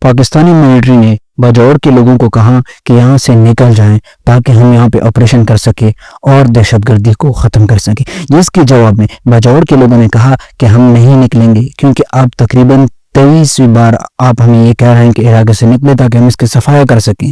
Pakistani military نے باجوڑ کے لوگوں کو کہا کہ یہاں سے نکل جائیں تاکہ ہم یہاں پہ آپریشن کر سکے اور دہشت گردی کو ختم کر سکے، جس کے جواب میں باجوڑ کے لوگوں نے کہا کہ ہم نہیں نکلیں گے، کیونکہ آپ تقریباً 23ویں بار آپ ہمیں یہ کہہ رہے ہیں کہ علاقے سے نکلے تاکہ ہم اس کی صفائی کر سکیں۔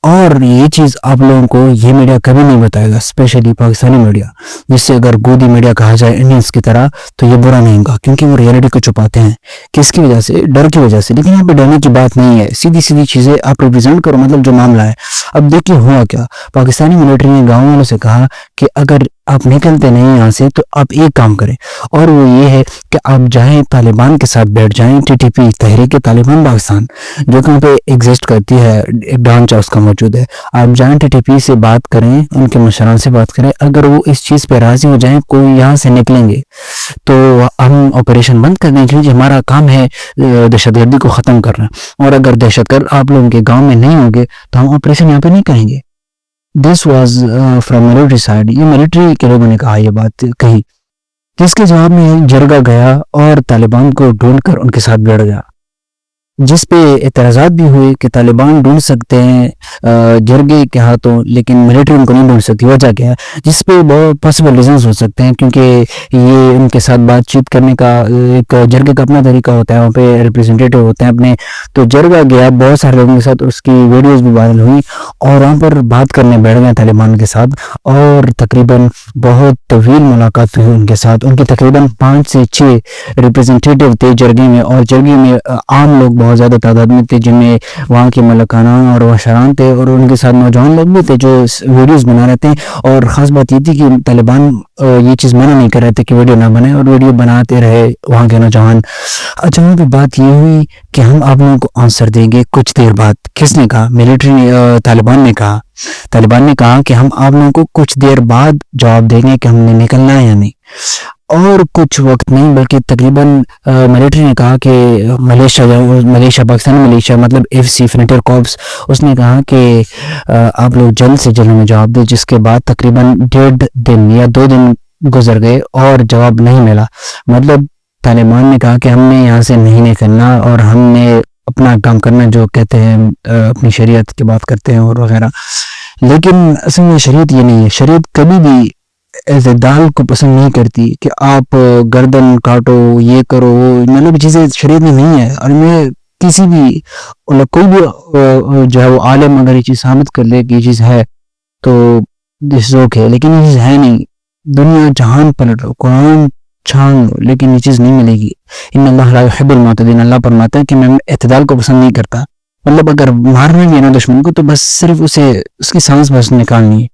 اور یہ چیز آپ لوگوں کو یہ میڈیا کبھی نہیں بتائے گا، اسپیشلی پاکستانی میڈیا، جس سے اگر گودی میڈیا کہا جائے انڈینز کی طرح تو یہ برا نہیں ہوگا، کیونکہ وہ ریئلٹی کو چھپاتے ہیں۔ کس کی وجہ سے؟ ڈر کی وجہ سے۔ لیکن یہاں پہ ڈرنے کی بات نہیں ہے، سیدھی سیدھی چیزیں آپ ریپرزینٹ کرو، مطلب جو معاملہ ہے۔ اب دیکھیے ہوا کیا، پاکستانی ملٹری نے گاؤں والوں سے کہا کہ اگر آپ نکلتے نہیں یہاں سے تو آپ ایک کام کریں، اور وہ یہ ہے کہ آپ جائیں طالبان کے ساتھ بیٹھ جائیں، ٹی ٹی پی تحریک طالبان پاکستان جو کہ پہ ایگزسٹ کرتی ہے، ایک ڈھانچہ اس کا موجود ہے، آپ جائیں ٹی ٹی پی سے بات کریں، ان کے مشران سے بات کریں، اگر وہ اس چیز پہ راضی ہو جائیں کوئی یہاں سے نکلیں گے تو ہم آپریشن بند کر دیں، کیونکہ ہمارا کام ہے دہشت گردی کو ختم کرنا، اور اگر دہشت گرد آپ لوگوں کے گاؤں میں نہیں ہوں گے تو ہم آپریشن یہاں پہ نہیں کریں گے۔ This was from military side, یہ ملٹری کے لوگوں نے کہا، یہ بات کہی، جس کے جواب میں جرگہ گیا اور طالبان کو ڈھونڈ کر ان کے ساتھ بیٹھ گیا، جس پہ اعتراضات بھی ہوئے کہ طالبان ڈھونڈ سکتے ہیں جرگے کے ہاتھوں لیکن ملٹری ان کو نہیں ڈھونڈ سکتی، وجہ کیا ہے؟ جس پہ بہت پاسبل ریزنز ہو سکتے ہیں، کیونکہ یہ ان کے ساتھ بات چیت کرنے کا ایک جرگے کا اپنا طریقہ ہوتا ہے، وہاں پہ ریپرزینٹیٹیو ہوتے ہیں اپنے، تو جرگہ گیا بہت سارے لوگوں کے ساتھ، اس کی ویڈیوز بھی وائرل ہوئی اور وہاں پر بات کرنے بیٹھ گئے طالبان کے ساتھ، اور تقریباً بہت طویل ملاقات ہوئی ان کے ساتھ، ان کے تقریباً 5 سے 6 ریپرزینٹیٹیو تھے جرگے میں، اور جرگے میں عام لوگ بہت زیادہ تعداد میں تھے، جن میں وہاں کے ملکانان اور وشران تھے، اور ان کے ساتھ نوجوان لوگ بھی تھے جو ویڈیوز بنا رہے تھے۔ اور خاص بات یہ تھی کہ طالبان یہ چیز منع نہیں کر رہے تھے کہ ویڈیو نہ بنائے، اور ویڈیو بناتے رہے وہاں کے نوجوان۔ اچھا، وہاں پہ بات یہ ہوئی کہ ہم آپ لوگوں کو آنسر دیں گے کچھ دیر بعد۔ کس نے کہا؟ ملٹری نے، طالبان نے کہا۔ طالبان نے کہا کہ ہم آپ لوگوں کو کچھ دیر بعد جواب دیں گے کہ ہم نے نکلنا ہے یا نہیں، اور کچھ وقت نہیں بلکہ تقریباً ملٹری نے کہا کہ ملیشیا پاکستانی ملیشیا مطلب ایف سی فرنٹیئر کارپس، اس نے کہا کہ آپ لوگ جلد سے جلد میں جواب دیں، جس کے بعد تقریباً 1.5 دن یا 2 دن گزر گئے اور جواب نہیں ملا۔ مطلب طالبان نے کہا کہ ہم نے یہاں سے نہیں نکلنا اور ہم نے اپنا کام کرنا، جو کہتے ہیں اپنی شریعت کی بات کرتے ہیں اور وغیرہ، لیکن اصل میں شریعت یہ نہیں ہے۔ شریعت کبھی بھی اعتدال کو پسند نہیں کرتی کہ آپ گردن کاٹو، یہ کرو، مطلب چیزیں شریعت میں نہیں ہے۔ اور میں کسی بھی کوئی بھی جو ہے وہ عالم اگر یہ چیز ثابت کر لے کہ یہ چیز ہے تو دس اوکے ہے، لیکن یہ چیز ہے نہیں۔ دنیا جہان پلٹ لو، قرآن چھان لو، لیکن یہ چیز نہیں ملے گی۔ ان اللہ لا يحب المعتدین، اللہ فرماتا ہے کہ میں اعتدال کو پسند نہیں کرتا۔ مطلب اگر مارنا بھی ہے نا دشمن کو تو بس صرف اسے اس کی سانس بس نکالنی ہے،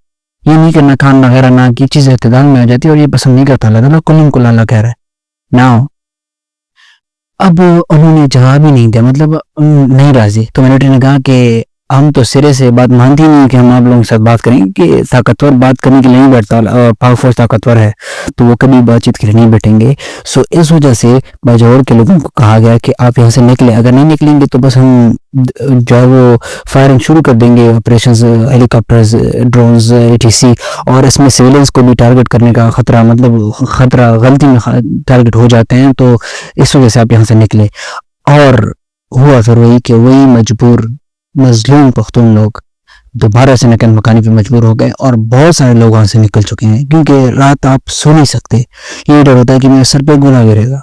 یہ نہیں کرنا کان وغیرہ نہ، کی چیز اعتدال میں آ جاتی ہے، اور یہ پسند نہیں کرتا اللہ تعالیٰ۔ کل اللہ کہہ رہا ہے نا۔ اب انہوں نے جواب ہی نہیں دیا، مطلب نہیں راضی، تو ملٹری نے کہا کہ ہم تو سرے سے بات مانتی نہیں کہ ہم آپ لوگوں کے ساتھ بات کریں، کہ طاقتور بات کرنے کے لیے نہیں بیٹھتا، پاک فوج طاقتور ہے تو وہ کبھی بات چیت کے لیے نہیں بیٹھیں گے۔ سو اس وجہ سے باجوڑ کے لوگوں کو کہا گیا کہ آپ یہاں سے نکلیں، اگر نہیں نکلیں گے تو بس ہم جو ہے وہ فائرنگ شروع کر دیں گے، آپریشنز، ہیلی کاپٹرز، ڈرونز، ATC، اور اس میں سویلینز کو بھی ٹارگٹ کرنے کا خطرہ، مطلب خطرہ غلطی میں ٹارگٹ ہو جاتے ہیں، تو اس وجہ سے آپ یہاں سے نکلیں۔ اور ہوا پھر وہی کہ وہی مجبور مظلوم پختون لوگ دوبارہ سے نکل مکانی پہ مجبور ہو گئے، اور بہت سارے لوگ وہاں سے نکل چکے ہیں، کیونکہ رات آپ سو نہیں سکتے، یہ ڈر ہوتا ہے کہ میرے سر پہ گولا گرے گا،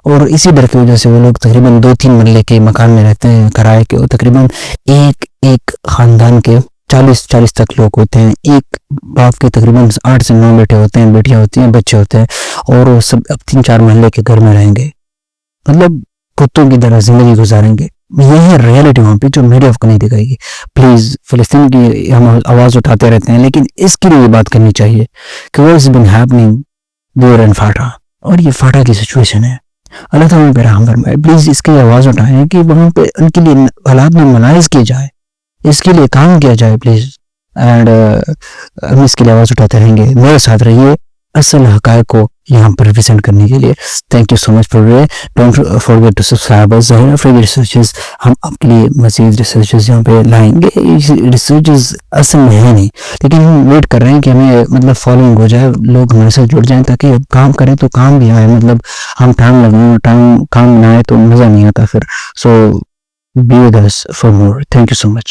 اور اسی ڈر کی وجہ سے وہ لوگ تقریباً 2-3 مرلے کے مکان میں رہتے ہیں کرائے کے، اور تقریباً ایک خاندان کے 40 تک لوگ ہوتے ہیں، ایک باپ کے تقریباً 8 سے 9 بیٹے ہوتے ہیں، بیٹیاں ہوتی ہیں، بچے ہوتے ہیں، اور وہ سب اب 3-4 محلے کے گھر میں رہیں گے، مطلب کتوں کی طرح زندگی گزاریں گے۔ یہ ہے ریئلٹی وہاں پہ جو میڈیا آپ کو نہیں دکھائے گی۔ پلیز، فلسطین کی ہم آواز اٹھاتے رہتے ہیں، لیکن اس کے لیے بات کرنی چاہیے کہ what has been happening there in FATA, اور یہ فاٹا کی سچویشن ہے۔ اللہ تعالیٰ پہ رحم فرمائے، پلیز اس کی آواز اٹھائیں کہ وہاں پہ ان کے لیے حالات میں ملاحظ کیے جائے، اس کے لیے کام کیا جائے پلیز، اینڈ ہم اس کے لیے آواز اٹھاتے رہیں گے۔ میرے ساتھ رہیے اصل حقائق کو یہاں پر ریپرزینٹ کرنے کے لیے۔ Thank you so much for don't forget to subscribe اس ظاہر فری ریسرچز، ہم آپ کے لیے مزید ریسرچز یہاں پہ لائیں گے۔ ریسرچز اصل میں ہے نہیں، لیکن ہم ویٹ کر رہے ہیں کہ ہمیں مطلب فالوئنگ ہو جائے، لوگ ہمارے ساتھ جڑ جائیں تاکہ کام کریں تو کام بھی آئے، مطلب ہم کام نہ آئے تو مزہ نہیں آتا پھر۔ سو be with us for more. Thank you so much.